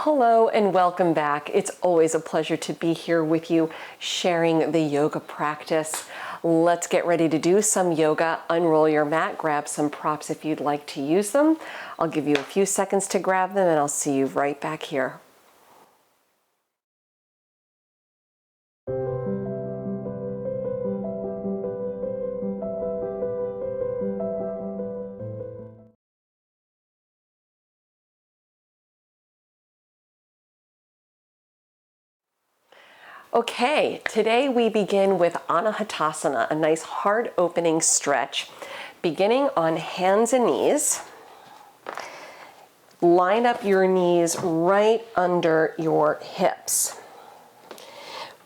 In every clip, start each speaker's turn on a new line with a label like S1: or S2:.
S1: Hello and welcome back. It's always a pleasure to be here with you sharing the yoga practice. Let's get ready to do some yoga. Unroll your mat, grab some props if you'd like to use them. I'll give you a few seconds to grab them and I'll see you right back here. Okay, today we begin with Hatasana, a nice heart opening stretch, beginning on hands and knees. Line up your knees right under your hips.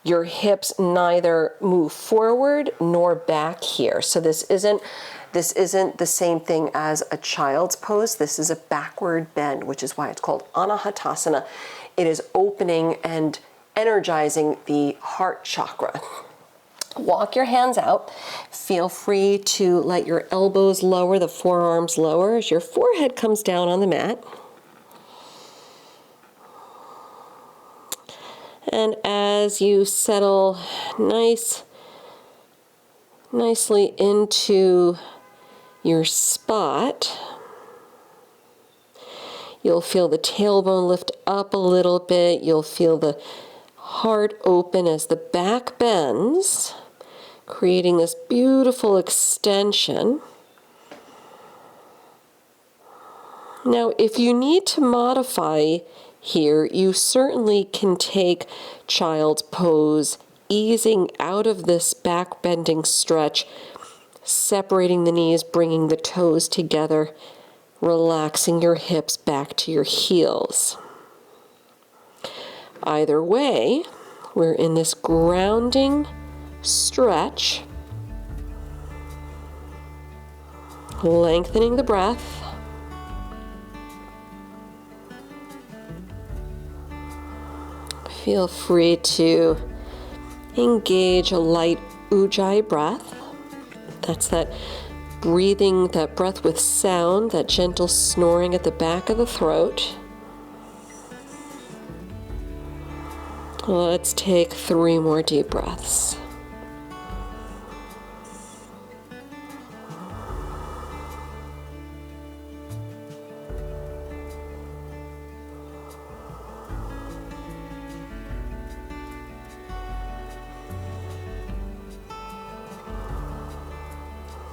S1: Your hips neither move forward nor back here. So this isn't the same thing as a child's pose. This is a backward bend, which is why it's called Hatasana. It is opening and energizing the heart chakra. Walk your hands out. Feel free to let your elbows lower, the forearms lower as your forehead comes down on the mat. And as you settle nicely into your spot, you'll feel the tailbone lift up a little bit. You'll feel the heart open as the back bends, creating this beautiful extension. Now, if you need to modify here, you certainly can take child's pose, easing out of this back bending stretch, separating the knees, bringing the toes together, relaxing your hips back to your heels. Either way, we're in this grounding stretch, lengthening the breath. Feel free to engage a light ujjayi breath. That's that breathing, that breath with sound, that gentle snoring at the back of the throat. Let's take 3 more deep breaths.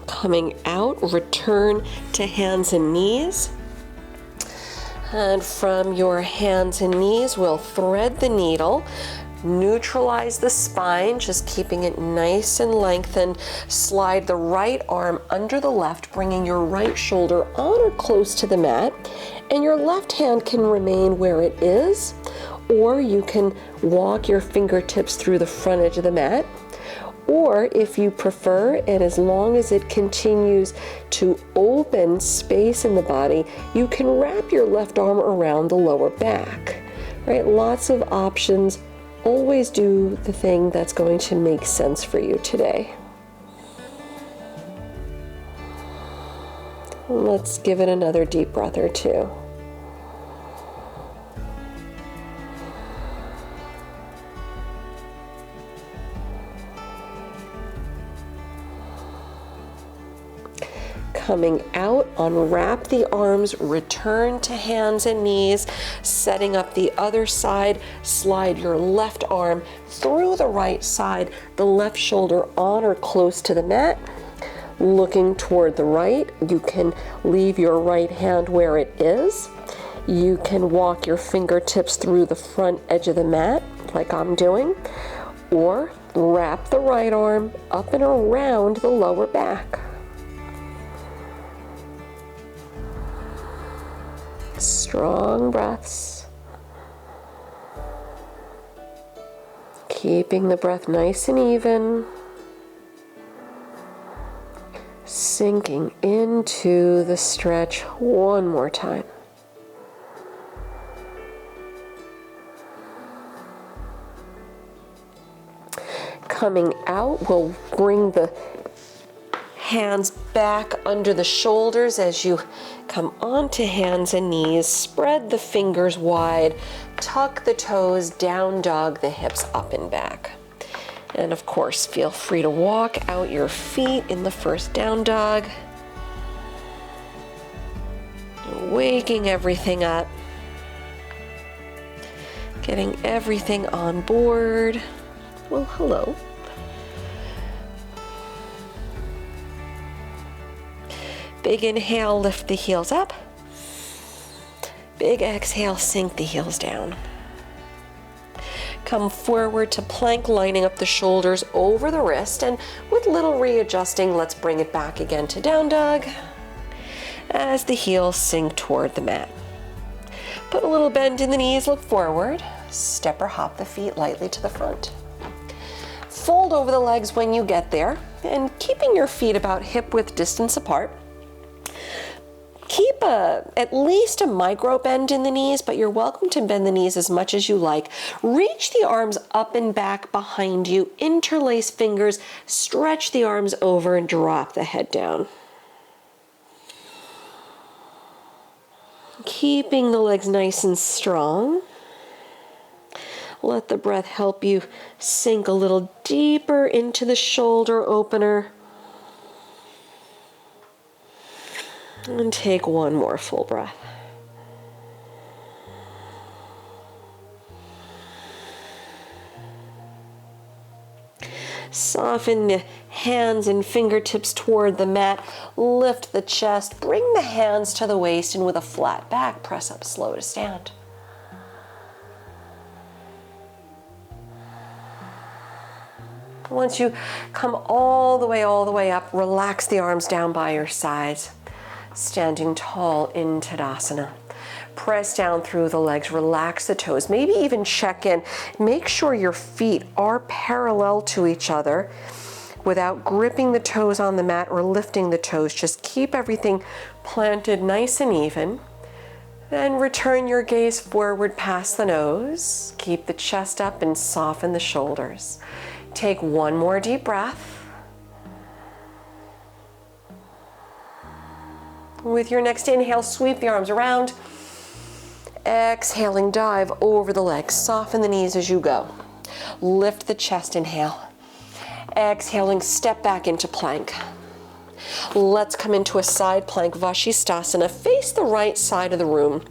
S1: Coming out, return to hands and knees. And from your hands and knees, we'll thread the needle, neutralize the spine, just keeping it nice and lengthened. Slide the right arm under the left, bringing your right shoulder on or close to the mat. And your left hand can remain where it is, or you can walk your fingertips through the front edge of the mat. Or if you prefer, and as long as it continues to open space in the body, you can wrap your left arm around the lower back, right? Lots of options. Always do the thing that's going to make sense for you today. Let's give it another deep breath or two. Coming out, unwrap the arms, return to hands and knees, setting up the other side, slide your left arm through the right side, the left shoulder on or close to the mat, looking toward the right. You can leave your right hand where it is. You can walk your fingertips through the front edge of the mat, like I'm doing, or wrap the right arm up and around the lower back. Strong breaths. Keeping the breath nice and even. Sinking into the stretch one more time. Coming out, we'll bring the hands back under the shoulders as you come onto hands and knees. Spread the fingers wide. Tuck the toes, down dog the hips up and back. And of course, feel free to walk out your feet in the first down dog. Waking everything up. Getting everything on board. Well, hello. Big inhale, lift the heels up. Big exhale, sink the heels down. Come forward to plank, lining up the shoulders over the wrist, and with little readjusting, let's bring it back again to down dog as the heels sink toward the mat. Put a little bend in the knees, look forward. Step or hop the feet lightly to the front. Fold over the legs when you get there, and keeping your feet about hip width distance apart. Keep at least a micro bend in the knees, but you're welcome to bend the knees as much as you like. Reach the arms up and back behind you, interlace fingers, stretch the arms over and drop the head down. Keeping the legs nice and strong. Let the breath help you sink a little deeper into the shoulder opener. And take one more full breath. Soften the hands and fingertips toward the mat. Lift the chest. Bring the hands to the waist, and with a flat back, press up slow to stand. Once you come all the way up, relax the arms down by your sides. Standing tall in Tadasana. Press down through the legs, relax the toes, maybe even check in. Make sure your feet are parallel to each other without gripping the toes on the mat or lifting the toes. Just keep everything planted nice and even. Then return your gaze forward past the nose. Keep the chest up and soften the shoulders. Take one more deep breath. With your next inhale, sweep the arms around. Exhaling, dive over the legs. Soften the knees as you go. Lift the chest, inhale. Exhaling, step back into plank. Let's come into a side plank, Vashisthasana. Face the right side of the room.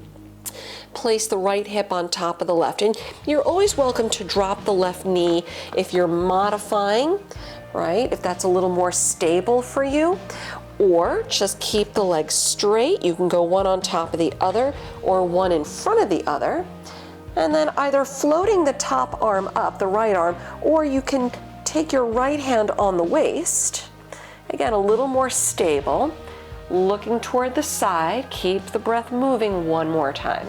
S1: Place the right hip on top of the left. And you're always welcome to drop the left knee if you're modifying, right? If that's a little more stable for you. Or just keep the legs straight. You can go one on top of the other or one in front of the other. And then either floating the top arm up, the right arm, or you can take your right hand on the waist. Again, a little more stable. Looking toward the side. Keep the breath moving one more time.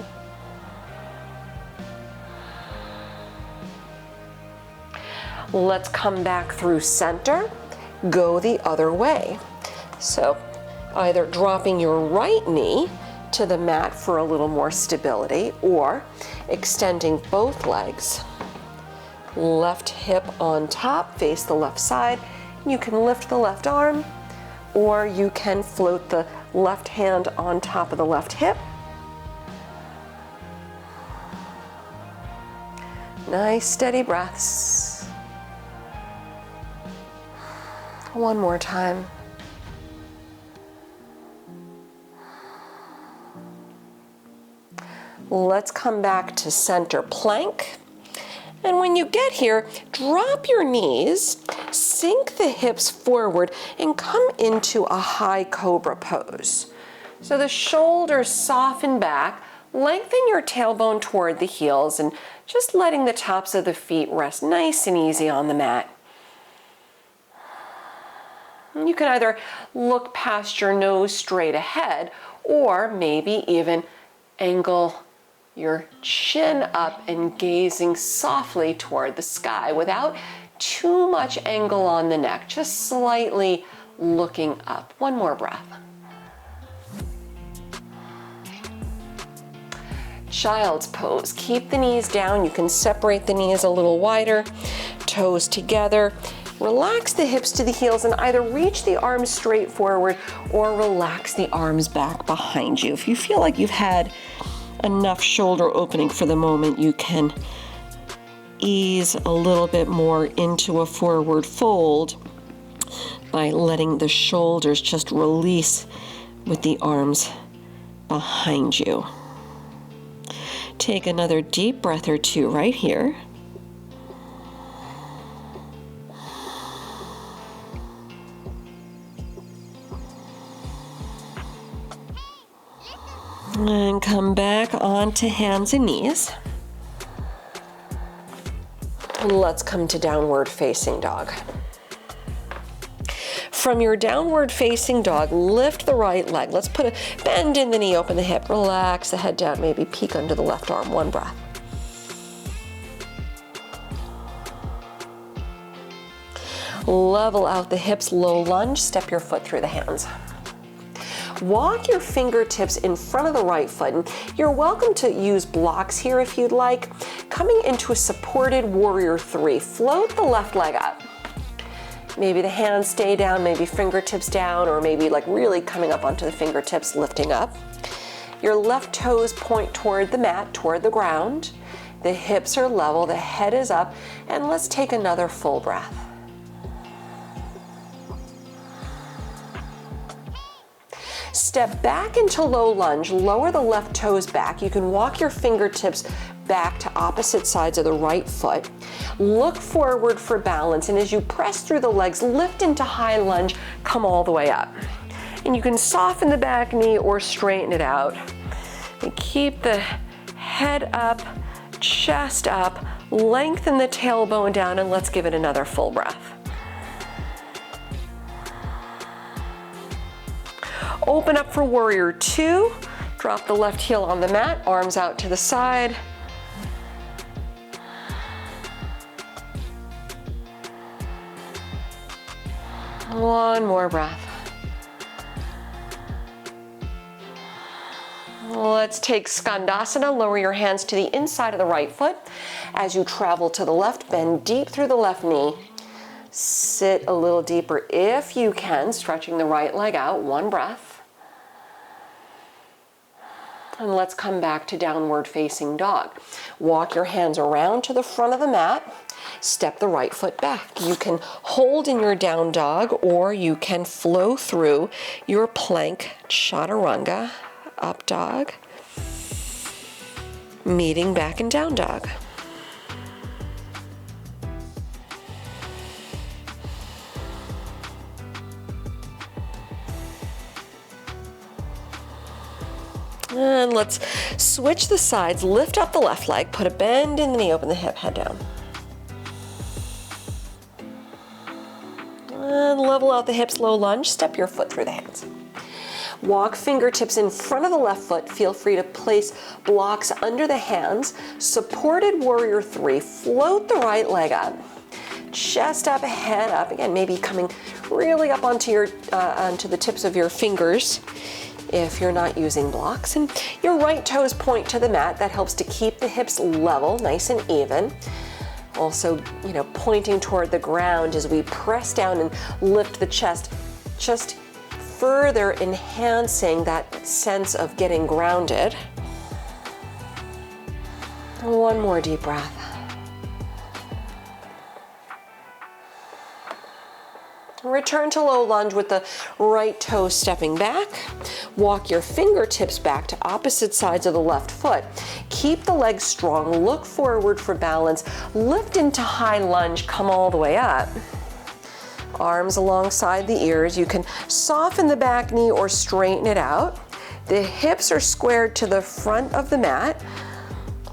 S1: Let's come back through center. Go the other way. So either dropping your right knee to the mat for a little more stability, or extending both legs. Left hip on top, face the left side. You can lift the left arm, or you can float the left hand on top of the left hip. Nice steady breaths. One more time. Let's come back to center plank. And when you get here, drop your knees, sink the hips forward, and come into a high cobra pose. So the shoulders soften back, lengthen your tailbone toward the heels, and just letting the tops of the feet rest nice and easy on the mat. And you can either look past your nose straight ahead, or maybe even angle your chin up and gazing softly toward the sky without too much angle on the neck, just slightly looking up. One more breath. Child's pose. Keep the knees down. You can separate the knees a little wider, toes together. Relax the hips to the heels and either reach the arms straight forward or relax the arms back behind you. If you feel like you've had enough shoulder opening for the moment, you can ease a little bit more into a forward fold by letting the shoulders just release with the arms behind you. Take another deep breath or two right here. And come back onto hands and knees. And let's come to downward facing dog. From your downward facing dog, lift the right leg. Let's put a bend in the knee, open the hip, relax the head down, maybe peek under the left arm. One breath. Level out the hips, low lunge, step your foot through the hands. Walk your fingertips in front of the right foot, and you're welcome to use blocks here if you'd like. Coming into a supported warrior three, float the left leg up. Maybe the hands stay down, maybe fingertips down, or maybe like really coming up onto the fingertips, lifting up. Your left toes point toward the mat, toward the ground. The hips are level, the head is up, and let's take another full breath. Step back into low lunge, lower the left toes back. You can walk your fingertips back to opposite sides of the right foot. Look forward for balance, and as you press through the legs, lift into high lunge, come all the way up. And you can soften the back knee or straighten it out. And keep the head up, chest up, lengthen the tailbone down, and let's give it another full breath. Open up for warrior two. Drop the left heel on the mat, arms out to the side. One more breath. Let's take Skandasana. Lower your hands to the inside of the right foot. As you travel to the left, bend deep through the left knee. Sit a little deeper if you can, stretching the right leg out. One breath. And let's come back to downward facing dog. Walk your hands around to the front of the mat. Step the right foot back. You can hold in your down dog, or you can flow through your plank chaturanga, up dog, meeting back in down dog. And let's switch the sides, lift up the left leg, put a bend in the knee, open the hip, head down. And level out the hips, low lunge, step your foot through the hands. Walk fingertips in front of the left foot. Feel free to place blocks under the hands. Supported warrior three, float the right leg up. Chest up, head up. Again, maybe coming really up onto the tips of your fingers if you're not using blocks. And your right toes point to the mat. That helps to keep the hips level, nice and even. Also, pointing toward the ground as we press down and lift the chest, just further enhancing that sense of getting grounded. One more deep breath. Return to low lunge with the right toe stepping back. Walk your fingertips back to opposite sides of the left foot. Keep the legs strong, look forward for balance, lift into high lunge, come all the way up. Arms alongside the ears. You can soften the back knee or straighten it out. The hips are squared to the front of the mat.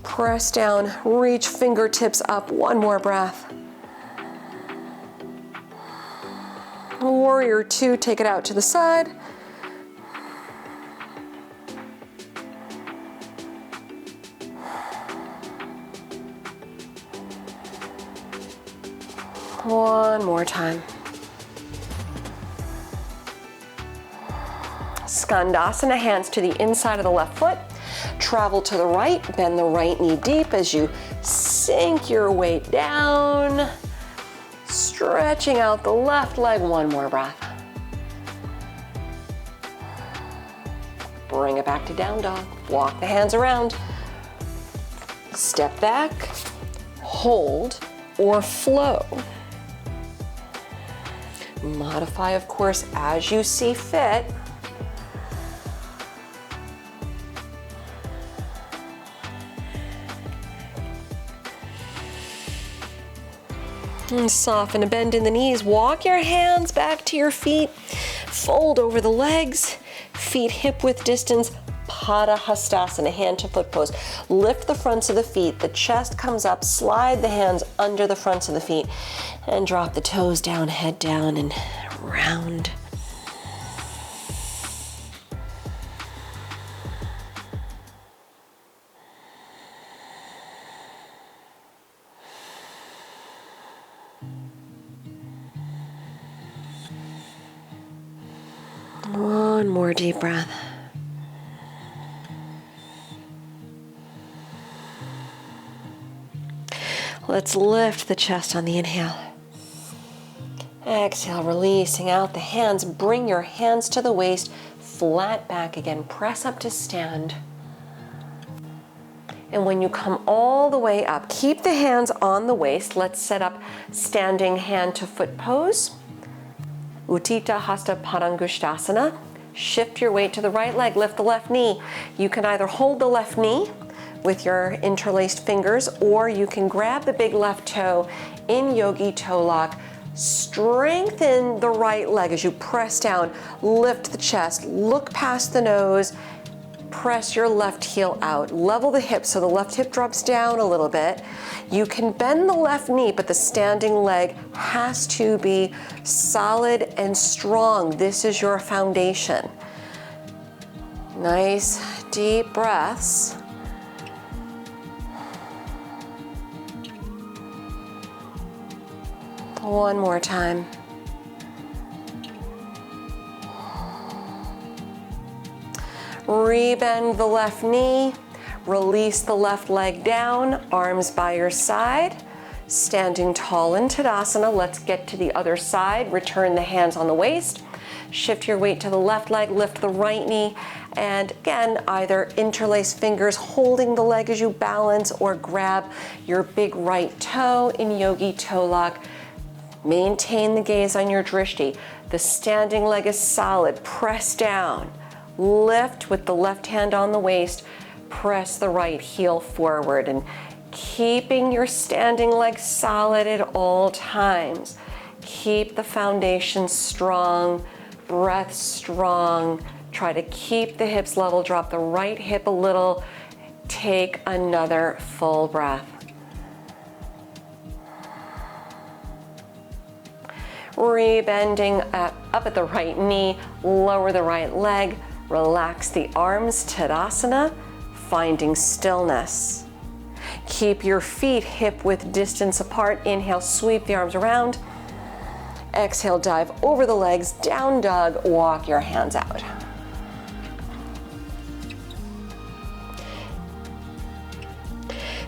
S1: Press down, reach fingertips up, one more breath. Warrior two, take it out to the side. One more time. Skandasana, hands to the inside of the left foot. Travel to the right, bend the right knee deep as you sink your weight down. stretching out the left leg. One more breath. Bring it back to down dog. Walk the hands around. Step back, hold, or flow. Modify, of course, as you see fit. And soften a bend in the knees. Walk your hands back to your feet. Fold over the legs. Feet hip width distance. Hatasana, hand to foot pose. Lift the fronts of the feet. The chest comes up. Slide the hands under the fronts of the feet. And drop the toes down, head down, and round. One more deep breath. Let's lift the chest on the inhale. Exhale, releasing out the hands. Bring your hands to the waist, flat back again. Press up to stand. And when you come all the way up, keep the hands on the waist. Let's set up standing hand to foot pose. Utthita Hasta Padangusthasana. Shift your weight to the right leg, lift the left knee. You can either hold the left knee with your interlaced fingers, or you can grab the big left toe in Yogi Toe Lock. Strengthen the right leg as you press down, lift the chest, look past the nose, press your left heel out. Level the hips so the left hip drops down a little bit. You can bend the left knee, but the standing leg has to be solid and strong. This is your foundation. Nice deep breaths. One more time. Rebend the left knee, release the left leg down, arms by your side, standing tall in Tadasana. Let's get to the other side. Return the hands on the waist, shift your weight to the left leg, lift the right knee, and again, either interlace fingers holding the leg as you balance, or grab your big right toe in Yogi Toe Lock. Maintain the gaze on your drishti. The standing leg is solid. Press down. Lift with the left hand on the waist. Press the right heel forward, and keeping your standing leg solid at all times. Keep the foundation strong, breath strong. Try to keep the hips level. Drop the right hip a little. Take another full breath. Rebending up at the right knee, lower the right leg, relax the arms, Tadasana, finding stillness. Keep your feet hip width distance apart. Inhale, sweep the arms around. Exhale, dive over the legs, down dog, walk your hands out.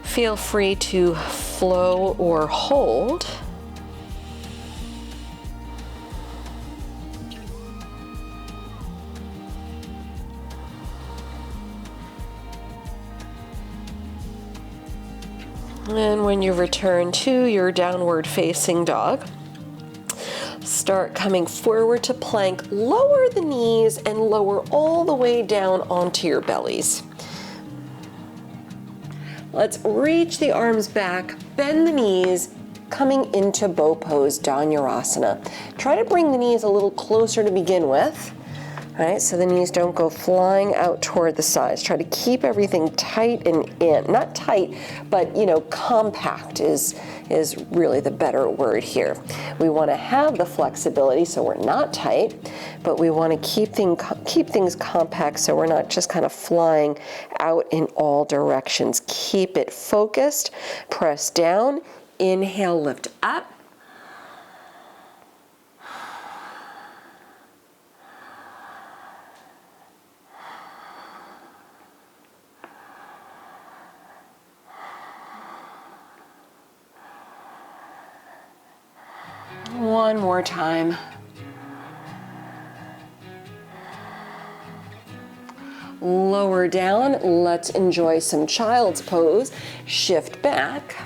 S1: Feel free to flow or hold. And when you return to your downward facing dog, start coming forward to plank. Lower the knees and lower all the way down onto your bellies. Let's reach the arms back, bend the knees, coming into bow pose, Dhanurasana. Try to bring the knees a little closer to begin with. All right, so the knees don't go flying out toward the sides. Try to keep everything tight and in. Not tight, but compact is really the better word here. We want to have the flexibility so we're not tight, but we want to keep things compact so we're not just kind of flying out in all directions. Keep it focused. Press down. Inhale, lift up. One more time. Lower down, let's enjoy some child's pose. Shift back,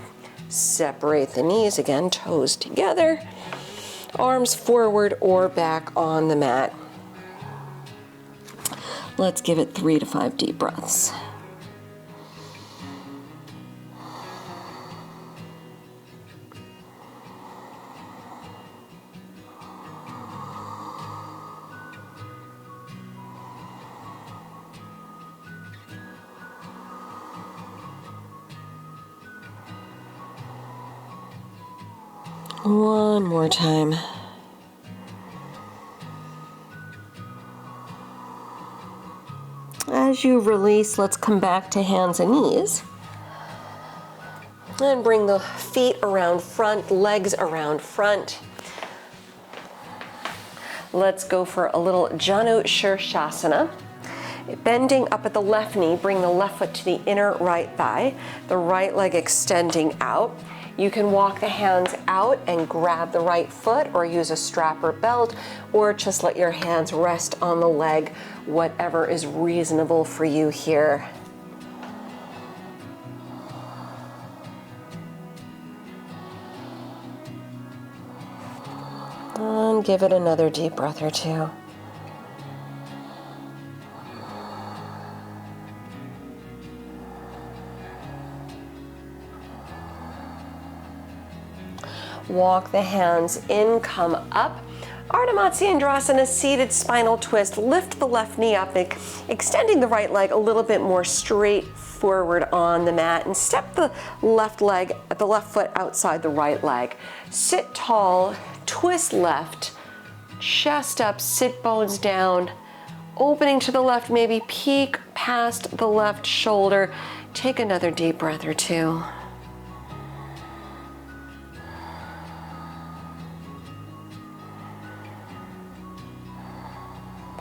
S1: separate the knees again, toes together, arms forward or back on the mat. Let's give it 3 to 5 deep breaths. One more time. As you release, let's come back to hands and knees. And bring the feet around front, legs around front. Let's go for a little Janu Shirshasana. Bending up at the left knee, bring the left foot to the inner right thigh, the right leg extending out. You can walk the hands out and grab the right foot or use a strap or belt, or just let your hands rest on the leg, whatever is reasonable for you here. And give it another deep breath or two. Walk the hands in, come up. Ardha Matsyendrasana, seated spinal twist. Lift the left knee up, extending the right leg a little bit more straight forward on the mat, and step the left foot outside the right leg. Sit tall, twist left, chest up, sit bones down, opening to the left, maybe peek past the left shoulder. Take another deep breath or two.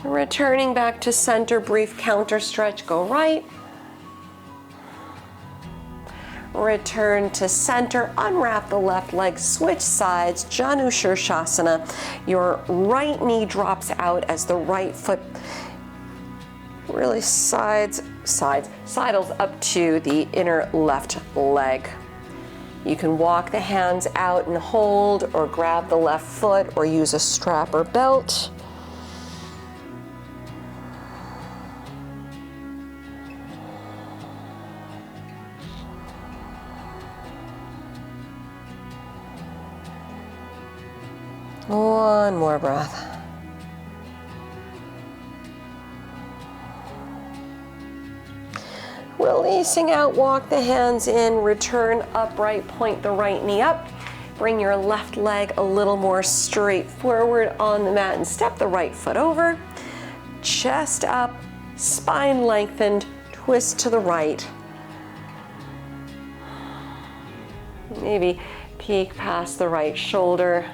S1: Returning back to center, brief counter stretch, go right. Return to center, unwrap the left leg, switch sides, Janu Shirshasana. Your right knee drops out as the right foot really sidles up to the inner left leg. You can walk the hands out and hold, or grab the left foot, or use a strap or belt. One more breath. Releasing out, walk the hands in, return upright, point the right knee up. Bring your left leg a little more straight forward on the mat and step the right foot over. Chest up, spine lengthened, twist to the right. Maybe peek past the right shoulder.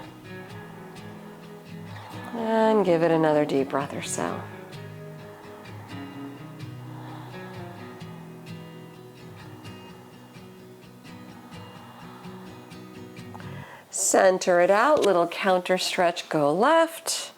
S1: And give it another deep breath or so. Center it out, little counter stretch, go left.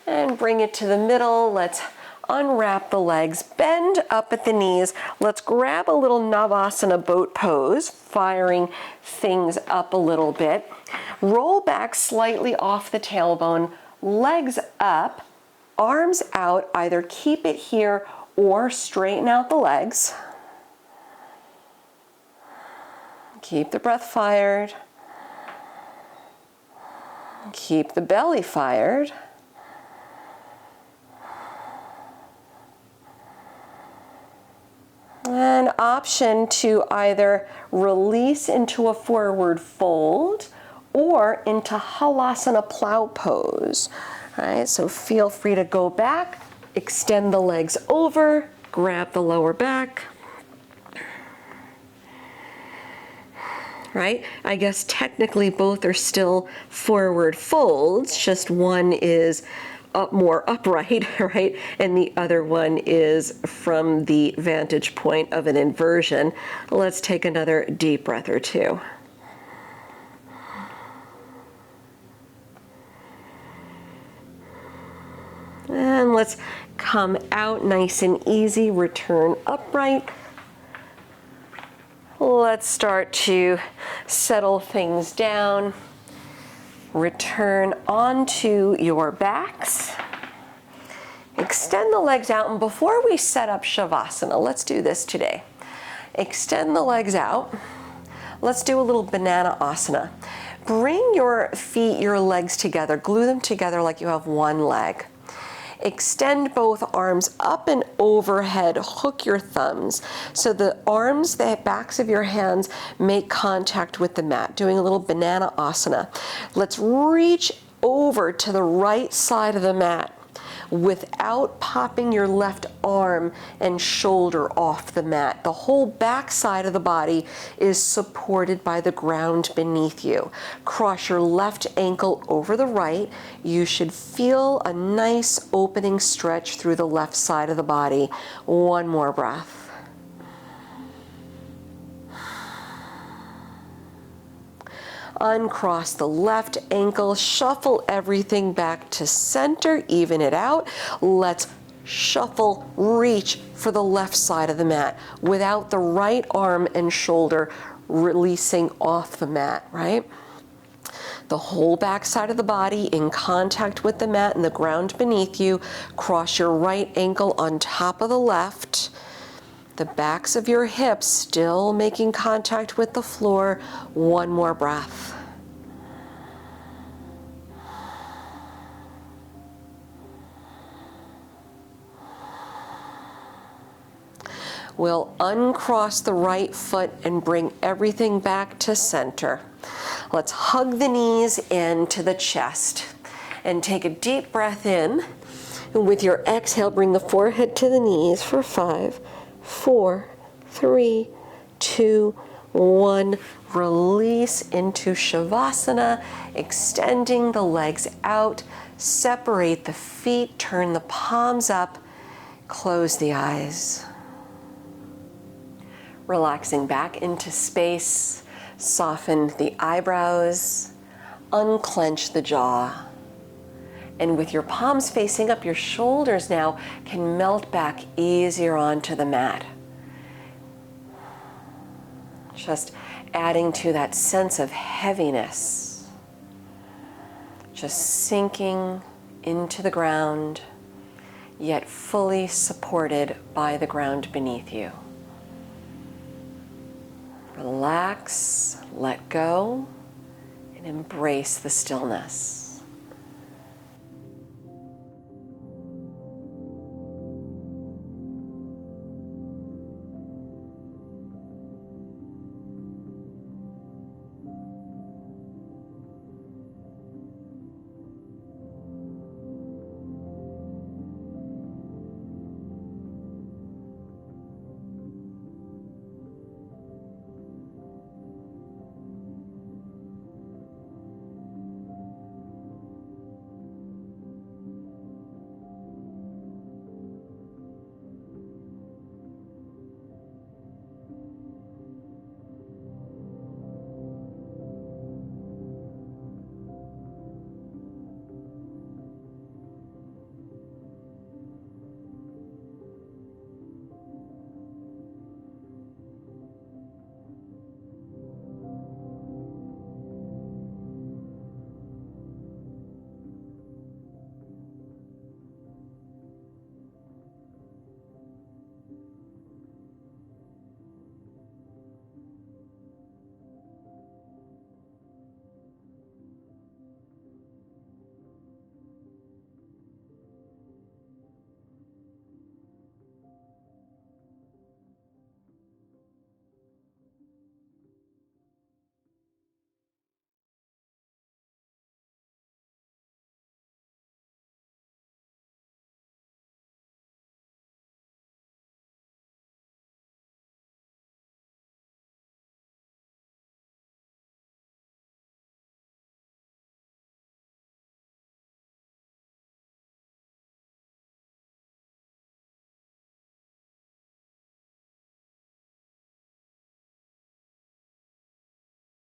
S1: And bring it to the middle. Let's unwrap the legs, bend up at the knees. Let's grab a little Navasana boat pose, firing things up a little bit. Roll back slightly off the tailbone, legs up, arms out. Either keep it here or straighten out the legs. Keep the breath fired. Keep the belly fired. An option to either release into a forward fold or into Hatasana plow pose. All right, so feel free to go back, extend the legs over, grab the lower back. Right? I guess technically both are still forward folds, just one is more upright, right? And the other one is from the vantage point of an inversion. Let's take another deep breath or two. And let's come out nice and easy, return upright. Let's start to settle things down. Return onto your backs. Extend the legs out, and before we set up Shavasana, let's do this today. Extend the legs out. Let's do a little banana asana. Bring your feet, your legs together, glue them together like you have one leg. Extend both arms up and overhead, hook your thumbs. So the arms, the backs of your hands make contact with the mat, doing a little banana asana. Let's reach over to the right side of the mat without popping your left arm and shoulder off the mat. The whole back side of the body is supported by the ground beneath you. Cross your left ankle over the right. You should feel a nice opening stretch through the left side of the body. One more breath. Uncross the left ankle, shuffle everything back to center, even it out. Let's shuffle, reach for the left side of the mat without the right arm and shoulder releasing off the mat, right? The whole back side of the body in contact with the mat and the ground beneath you. Cross your right ankle on top of the left. The backs of your hips still making contact with the floor. One more breath. We'll uncross the right foot and bring everything back to center. Let's hug the knees into the chest and take a deep breath in. And with your exhale, bring the forehead to the knees for 5, 4, 3, 2, 1. Release into Shavasana, extending the legs out. Separate the feet, turn the palms up, close the eyes. Relaxing back into space, soften the eyebrows, unclench the jaw. And with your palms facing up, your shoulders now can melt back easier onto the mat. Just adding to that sense of heaviness. Just sinking into the ground, yet fully supported by the ground beneath you. Relax, let go, and embrace the stillness.